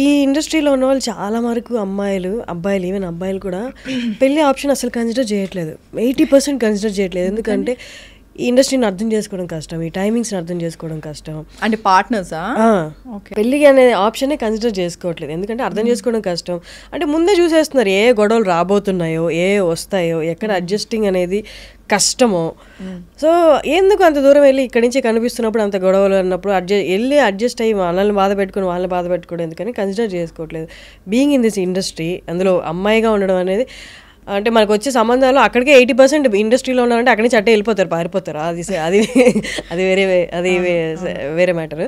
ఈ ఇండస్ట్రీలో ఉన్న వాళ్ళు చాలా వరకు అబ్బాయిలు ఈవెన్ అబ్బాయిలు కూడా పెళ్లి ఆప్షన్ అసలు కన్సిడర్ చేయట్లేదు. 80% కన్సిడర్ చేయట్లేదు. ఎందుకంటే ఈ ఇండస్ట్రీని అర్థం చేసుకోవడం కష్టం, ఈ టైమింగ్స్ని అర్థం చేసుకోవడం కష్టం. అంటే పార్ట్నర్సా పెళ్ళి అనే ఆప్షనే కన్సిడర్ చేసుకోవట్లేదు, ఎందుకంటే అర్థం చేసుకోవడం కష్టం. అంటే ముందే చూసేస్తున్నారు ఏ గొడవలు రాబోతున్నాయో, ఏ వస్తాయో, ఎక్కడ అడ్జస్టింగ్ అనేది కష్టమో. సో ఎందుకు అంత దూరం వెళ్ళి ఇక్కడి నుంచి కనిపిస్తున్నప్పుడు అంత గొడవలు అన్నప్పుడు అడ్జస్ట్ అయ్యి వాళ్ళని బాధ పెట్టుకోవడం ఎందుకని కన్సిడర్ చేసుకోవట్లేదు. బీయింగ్ ఇన్ దిస్ ఇండస్ట్రీ, అందులో అమ్మాయిగా ఉండడం అనేది, అంటే మనకు వచ్చే సంబంధాలు అక్కడికే 80% ఇండస్ట్రీలో ఉన్నారంటే అక్కడి నుంచి అట్టే వెళ్ళిపోతారు, పారిపోతారు. అది వేరే matter.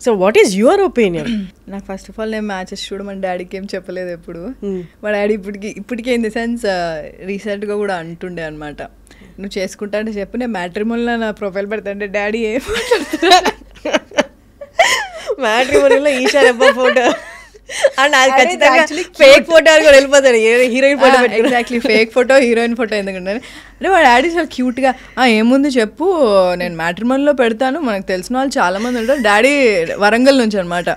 So what is your opinion? నాకు ఫస్ట్ ఆఫ్ ఆల్ నేను మ్యాచెస్ చూడమని డాడీకి ఏం చెప్పలేదు ఎప్పుడు. మా డాడీ ఇప్పటికే ఇన్ ది సెన్స్ రీసెంట్గా కూడా అంటుండే అనమాట, నువ్వు చేసుకుంటా అంటే చెప్పు, నేను మ్యాట్రిమోనీలో నా ప్రొఫైల్ పెడతా అంటే డాడీ ఏం మాట్లాడుతున్నా. మ్యాట్రిమోనీలో ఈషా రెబ్బా ఫోటో అండ్ అది ఖచ్చితంగా ఫేక్ ఫోటో అని కూడా వెళ్ళిపోతాడు, heroine photo. Exactly fake photo, heroine photo ఎందుకంటే అంటే మా డాడీ చాలా క్యూట్గా ఏముంది చెప్పు, నేను మ్యాట్రిమోనీలో పెడతాను, మనకు తెలిసిన వాళ్ళు చాలా మంది ఉంటారు. డాడీ వరంగల్ నుంచి అనమాట,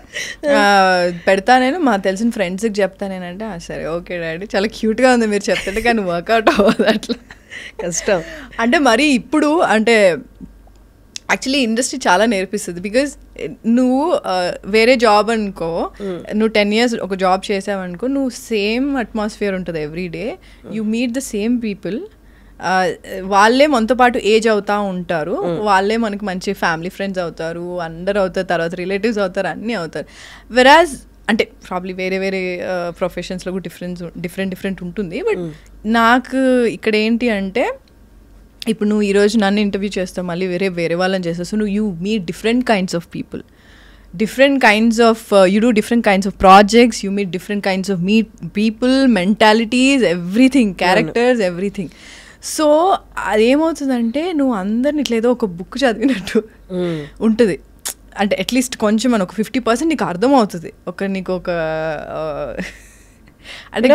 పెడతా నేను, మాకు తెలిసిన ఫ్రెండ్స్కి చెప్తా నేనంటే సరే ఓకే డాడీ, చాలా క్యూట్గా ఉంది మీరు చెప్తుంటే, కానీ వర్కౌట్ అవ్వదు, అట్లా కష్టం. అంటే మరి ఇప్పుడు అంటే యాక్చువల్లీ ఇండస్ట్రీ చాలా నేర్పిస్తుంది. బికాజ్ నువ్వు వేరే జాబ్ అనుకో, నువ్వు 10 years ఒక జాబ్ చేసావనుకో, నువ్వు సేమ్ అట్మాస్ఫియర్ ఉంటుంది every day, you meet the same people, వాళ్ళే మనతో పాటు ఏజ్ అవుతూ ఉంటారు, వాళ్ళే మనకి మంచి ఫ్యామిలీ ఫ్రెండ్స్ అవుతారు, అందరు అవుతారు, తర్వాత రిలేటివ్స్ అవుతారు, అన్నీ అవుతారు. వెరాజ్ అంటే ప్రాబ్లీ వేరే వేరే ప్రొఫెషన్స్లో కూడా డిఫరెంట్ ఉంటుంది. బట్ నాకు ఇక్కడ ఏంటి అంటే, ఇప్పుడు నువ్వు ఈరోజు నన్ను ఇంటర్వ్యూ చేస్తావు, మళ్ళీ వేరే వాళ్ళని చేస్తావు. So you meet different kinds of people, different kinds of you do different kinds of projects, you meet different kinds of people, mentalities, everything, characters, everything. So అదేమవుతుందంటే నువ్వు అందరిని ఇట్లేదో ఒక బుక్ చదివినట్టు ఉంటుంది. అంటే అట్లీస్ట్ కొంచెం మన ఒక 50% నీకు అర్థమవుతుంది, నీకు ఒక అంటే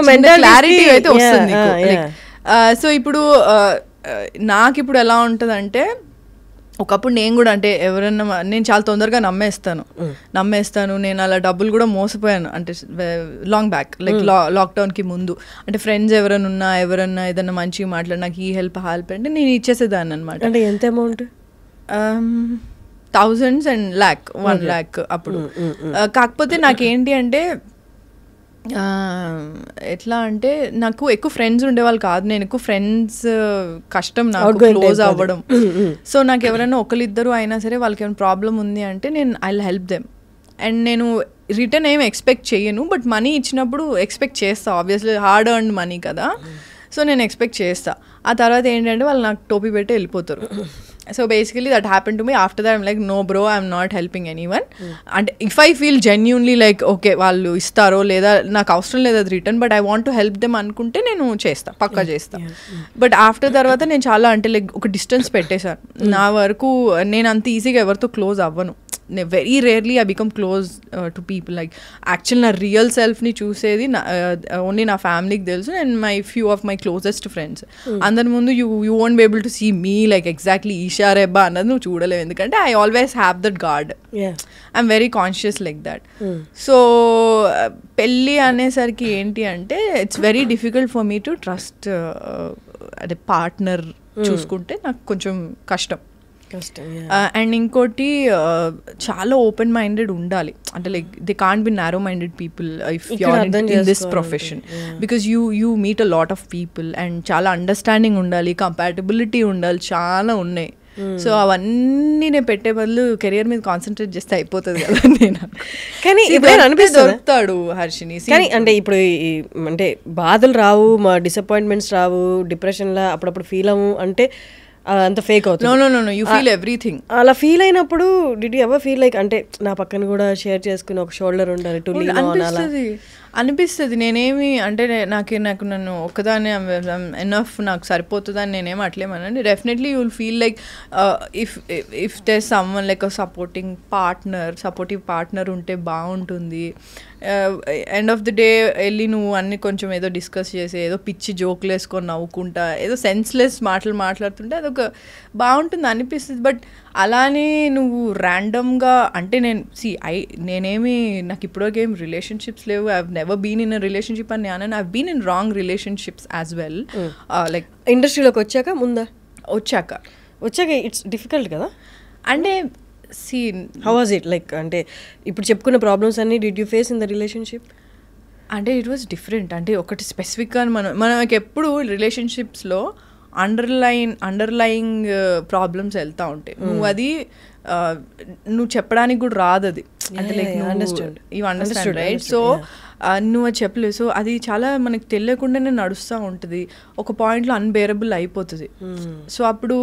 క్లారిటీ అయితే వస్తుంది నీకు. సో ఇప్పుడు నాకు ఇప్పుడు ఎలా ఉంటుందంటే, ఒకప్పుడు నేను కూడా అంటే ఎవరన్నా నేను చాలా తొందరగా నమ్మేస్తాను. నేను అలా డబ్బులు కూడా మోసపోయాను, అంటే లాంగ్ బ్యాక్, లైక్ లాక్డౌన్కి ముందు. అంటే ఫ్రెండ్స్ ఎవరైనా ఏదన్నా మంచిగా మాట్లాడి నాకు ఈ హెల్ప్ అంటే నేను ఇచ్చేసేదాన్ని అనమాట. అంటే ఎంత అమౌంట్? thousands and $1 lakh అప్పుడు. కాకపోతే నాకేంటి అంటే ఎట్లా అంటే నాకు ఎక్కువ ఫ్రెండ్స్ ఉండేవాళ్ళు కాదు, నేను ఎక్కువ ఫ్రెండ్స్ కష్టం నాకు క్లోజ్ అవ్వడం. సో నాకు ఎవరైనా ఒకరిద్దరు అయినా సరే వాళ్ళకి ఏమైనా ప్రాబ్లం ఉంది అంటే నేను I will help them. And నేను రిటర్న్ ఏం ఎక్స్పెక్ట్ చేయను, బట్ మనీ ఇచ్చినప్పుడు ఎక్స్పెక్ట్ చేస్తా, ఆబ్వియస్లీ హార్డ్ ఎర్న్డ్ మనీ కదా. సో నేను ఎక్స్పెక్ట్ చేస్తా. ఆ తర్వాత ఏంటంటే వాళ్ళు నాకు టోపీ పెట్టి వెళ్ళిపోతారు. So basically that happen to me. After that I'm like no bro, I'm not helping anyone. అంటే if I feel genuinely like okay వాళ్ళు ఇస్తారో లేదా నాకు అవసరం లేదు అది return, but I want to help them అనుకుంటే నేను చేస్తా, పక్కా చేస్తా. బట్ ఆఫ్టర్ తర్వాత నేను చాలా అంటే లైక్ ఒక డిస్టెన్స్ పెట్టేశాను. నా వరకు నేను అంత ఈజీగా ఎవరితో క్లోజ్ అవ్వను. Very rarely I become close to people. Like actual నా రియల్ సెల్ఫ్ని చూసేది ఓన్లీ నా ఫ్యామిలీకి తెలుసు and my few of my closest friends. అందరి ముందు you won't be able to see me like exactly Eesha Rebba అన్నది నువ్వు చూడలేవు, ఎందుకంటే I always have that guard. I'm very conscious like that. So పెళ్ళి అనేసరికి ఏంటి అంటే it's very difficult for me to trust అదే పార్ట్నర్ చూసుకుంటే నాకు కొంచెం కష్టం. అండ్ ఇంకోటి చాలా ఓపెన్ మైండెడ్ ఉండాలి, అంటే like they can't be narrow minded people if you are in this profession, because you meet a lot of people and చాలా అండర్స్టాండింగ్ ఉండాలి, కంపాటబిలిటీ ఉండాలి, చాలా ఉన్నాయి. సో అవన్నీ నేను పెట్టే బదులు కెరియర్ మీద కాన్సన్ట్రేట్ చేస్తే అయిపోతుంది కదా. నేను కానీ దొరుకుతాడు హర్షిని. కానీ అంటే ఇప్పుడు అంటే బాధలు రావు, మా డిసప్పాయింట్మెంట్స్ రావు, డిప్రెషన్లా అప్పుడప్పుడు ఫీల్ అవ్వు అంటే అంత ఫేక్ అవుతుంది. No you feel everything. అలా ఫీల్ అయినప్పుడు did you ever feel like అంటే నా పక్కన కూడా షేర్ చేసుకుని ఒక షోల్డర్ ఉండాలి టు లీన్ ఆన్ అలా అనిపిస్తుంది? నేనేమి అంటే నాకు నన్ను ఒక్కదాన్ని ఎనఫ్ నాకు సరిపోతుందని నేనేమి అట్లేమనండి. Definitely you will feel like if there someone like a supportive partner ఉంటే బాగుంటుంది. ఎండ్ ఆఫ్ ది డే వెళ్ళి నువ్వు అన్ని కొంచెం ఏదో డిస్కస్ చేసి ఏదో పిచ్చి జోకులు వేసుకొని నవ్వుకుంటా ఏదో సెన్స్లెస్ మాటలు మాట్లాడుతుంటే అదొక బాగుంటుంది అనిపిస్తుంది. బట్ అలానే నువ్వు ర్యాండమ్గా అంటే నేనేమి నాకు ఇప్పటివరకు ఏం రిలేషన్షిప్స్ లేవు. I have never been in a relationship అని నేను I been in wrong relationships as well. Like ఇండస్ట్రీలోకి వచ్చాక ముందా వచ్చాక ఇట్స్ డిఫికల్ట్ కదా అంటే హౌ వాజ్ ఇట్ లైక్ అంటే ఇప్పుడు చెప్పుకున్న ప్రాబ్లమ్స్ అన్ని did you face in the relationship? అంటే ఇట్ వాజ్ డిఫరెంట్. అంటే ఒకటి స్పెసిఫిక్గా మనకి ఎప్పుడు రిలేషన్షిప్స్లో అండర్లయింగ్ ప్రాబ్లమ్స్ వెళ్తూ ఉంటాయి. నువ్వు అది నువ్వు చెప్పడానికి కూడా రాదు అది. అంటే like you understand right. So నువ్వు అది చెప్పలేవు. సో అది చాలా మనకి తెలియకుండానే నడుస్తూ ఉంటుంది. ఒక పాయింట్లో అన్బేరబుల్ అయిపోతుంది. సో అప్పుడు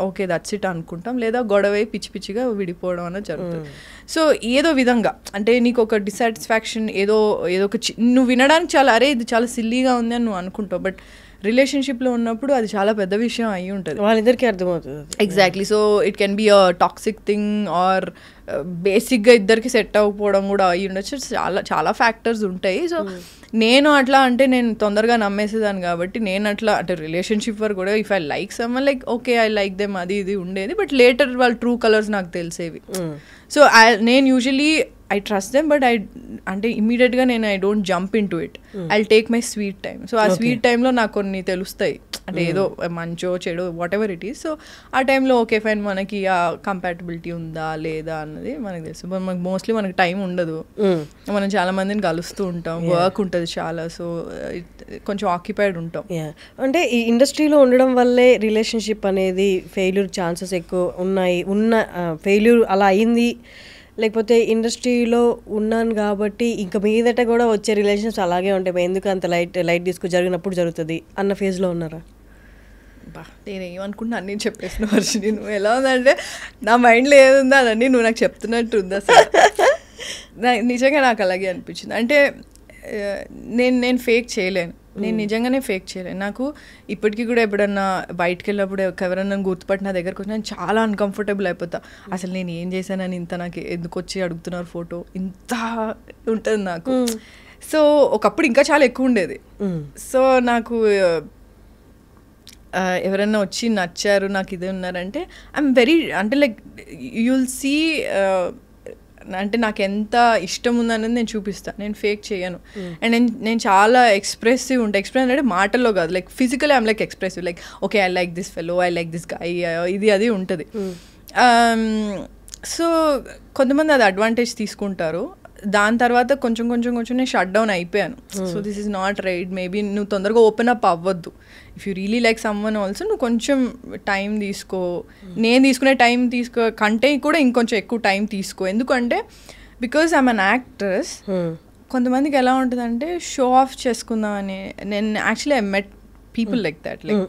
ఓకే దట్స్ ఇట్ అనుకుంటాం, లేదా గొడవ పిచ్చి పిచ్చిగా విడిపోవడం అనేది జరుగుతుంది. సో ఏదో విధంగా అంటే నీకు ఒక డిసాటిస్ఫాక్షన్ ఏదో ఒక నువ్వు వినడానికి చాలా అరే ఇది చాలా సిల్లీగా ఉంది అని నువ్వు అనుకుంటావు. బట్ రిలేషన్షిప్లో ఉన్నప్పుడు అది చాలా పెద్ద విషయం అయి ఉంటుంది. వాళ్ళిద్దరికీ అర్థమవుతుంది. Exactly. So it can be a toxic thing or బేసిక్గా ఇద్దరికి సెట్ అవ్వకపోవడం కూడా అయ్యి ఉండొచ్చు. చాలా చాలా ఫ్యాక్టర్స్ ఉంటాయి. సో నేను అట్లా అంటే నేను తొందరగా నమ్మేసేదాన్ని కాబట్టి నేను అట్లా అంటే రిలేషన్షిప్ వరకు కూడా if I like someone like okay I like them అది ఇది ఉండేది. బట్ లేటర్ వాళ్ళ ట్రూ కలర్స్ నాకు తెలిసేవి. సో నేను usually I trust them but అంటే ఇమీడియట్గా నేను I don't jump in to it. I take my sweet time. So ఆ స్వీట్ టైంలో నాకు కొన్ని తెలుస్తాయి అంటే ఏదో మంచో చెడు what ever it is. So ఆ టైంలో ఓకే ఫైన్ మనకి ఆ కంపాటబిలిటీ ఉందా లేదా అన్నది మనకు తెలుసు. మనకు మోస్ట్లీ మనకి టైం ఉండదు. మనం చాలా మందిని కలుస్తూ ఉంటాం, వర్క్ ఉంటుంది చాలా. సో కొంచెం ఆక్యుపైడ్ ఉంటాం. అంటే ఈ ఇండస్ట్రీలో ఉండడం వల్లే రిలేషన్షిప్ అనేది ఫెయిల్యూర్ ఛాన్సెస్ ఎక్కువ ఉన్నాయి. ఫెయిల్యూర్ అలా అయింది, లేకపోతే ఇండస్ట్రీలో ఉన్నాను కాబట్టి ఇంకా మీదట కూడా వచ్చే రిలేషన్స్ అలాగే ఉంటాయి, ఎందుకు అంత లైట్ తీసుకు జరిగినప్పుడు జరుగుతుంది అన్న ఫేజ్లో ఉన్నారా? నేను ఏమనుకుంటున్నా అన్నీ చెప్పేసిన వర్షిని. నువ్వు ఎలా ఉందంటే నా మైండ్లో ఏది ఉందో అదన్నీ నువ్వు నాకు చెప్తున్నట్టు ఉందా సార్? నిజంగా నాకు అలాగే అనిపించింది. అంటే నేను ఫేక్ చేయలేను. నేను నిజంగానే ఫేక్ చేయలేను. నాకు ఇప్పటికీ కూడా ఎప్పుడన్నా బయటకు వెళ్ళినప్పుడు ఎవరన్నా గుర్తుపట్టి నా దగ్గరకు వచ్చి నేను చాలా అన్కంఫర్టబుల్ అయిపోతా. అసలు నేను ఏం చేశానని ఇంత నాకు ఎందుకు వచ్చి అడుగుతున్నారు ఫోటో, ఇంత ఉంటుంది నాకు. సో ఒకప్పుడు ఇంకా చాలా ఎక్కువ ఉండేది. సో నాకు ఎవరైనా వచ్చి నచ్చారు నాకు ఇదే ఉన్నారంటే ఐఎమ్ వెరీ అంటే లైక్ యుల్ సీ అంటే నాకు ఎంత ఇష్టం ఉందనేది నేను చూపిస్తాను. నేను ఫేక్ చేయను. అండ్ నేను చాలా ఎక్స్ప్రెసివ్ ఉంటాను. ఎక్స్ప్రెస్ అంటే మాటల్లో కాదు, like physically I'm like expressive. Like okay I like this fellow, I like this guy, ఇది అది ఉంటుంది. సో కొంతమంది అది అడ్వాంటేజ్ తీసుకుంటారు. దాని తర్వాత కొంచెం నేను షట్ డౌన్ అయిపోయాను. So this is not right. Maybe నువ్వు తొందరగా ఓపెన్ అప్ అవ్వద్దు. If you really like someone also నువ్వు కొంచెం టైం తీసుకో. నేను తీసుకునే టైం కంటే కూడా ఇంకొంచెం ఎక్కువ టైం తీసుకో. ఎందుకంటే బికాజ్ ఐఎమ్ అన్ యాక్ట్రెస్. కొంతమందికి ఎలా ఉంటుందంటే షో ఆఫ్ చేసుకుందామని. నేను actually I met people like that, like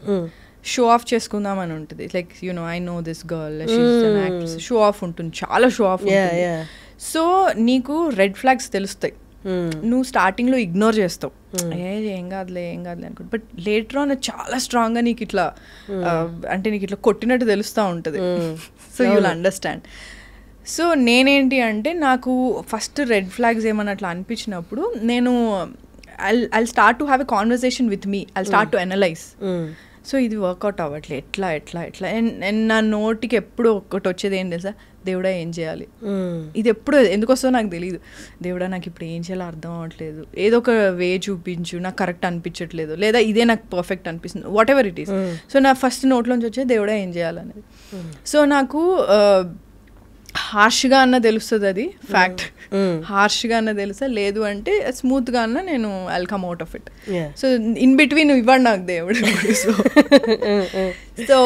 show off చేసుకుందామని ఉంటుంది. Like you know I know this girl, she's an actress. Show off ఉంటుంది, చాలా షో ఆఫ్ ఉంటుంది. సో నీకు రెడ్ ఫ్లాగ్స్ తెలుస్తాయి. నువ్వు స్టార్టింగ్లో ఇగ్నోర్ చేస్తావు, ఏం కాదులే అనుకుంటా. బట్ లేటర్ ఆన్ చాలా స్ట్రాంగ్గా నీకు ఇట్లా అంటే నీకు ఇట్లా కొట్టినట్టు తెలుస్తూ ఉంటుంది. So you will understand. So నేనేంటి అంటే నాకు ఫస్ట్ రెడ్ ఫ్లాగ్స్ ఏమన్నా అట్లా అనిపించినప్పుడు నేను I'll start to have a conversation with me. I'll start to analyse. So ఇది వర్కౌట్ అవ్వట్లే, ఎట్లా అండ్ నా నోటికి ఎప్పుడు ఒకటి వచ్చేది ఏం తెలుసా, దేవుడా ఏం చేయాలి. ఇది ఎప్పుడు ఎందుకు వస్తుందో నాకు తెలియదు. దేవుడా నాకు ఇప్పుడు ఏం చేయాలో అర్థం అవ్వట్లేదు, ఏదో ఒక వే చూపించు, నాకు కరెక్ట్ అనిపించట్లేదు, లేదా ఇదే నాకు పర్ఫెక్ట్ అనిపిస్తుంది, what ever it is. So నా ఫస్ట్ నోట్లోంచి వచ్చే దేవుడా ఏం చేయాలనేది. సో నాకు హార్ష్గా అన్న తెలుస్తుంది, అది ఫ్యాక్ట్. హార్ష్గా అన్న తెలుసా, లేదు అంటే స్మూత్గా అన్న నేను I'll come out of it. So in between ఇవ్వండి నాకు దేవుడు. సో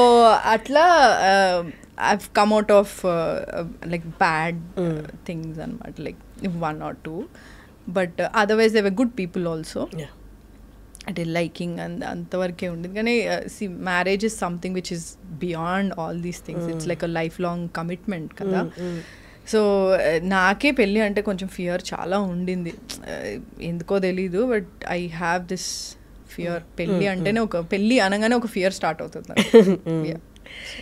అట్లా I've come out of like bad things and like one or two, but otherwise they were good people also. అంటే లైకింగ్ అంతవరకే ఉండేది. కానీ see marriage is something which is beyond all these things. It's like a lifelong commitment కదా. So నాకే పెళ్ళి అంటే కొంచెం fear చాలా ఉండింది, ఎందుకో తెలీదు. But I have this fear. పెళ్ళి అంటేనే పెళ్ళి అనగానే ఒక ఫియర్ స్టార్ట్ అవుతుంది.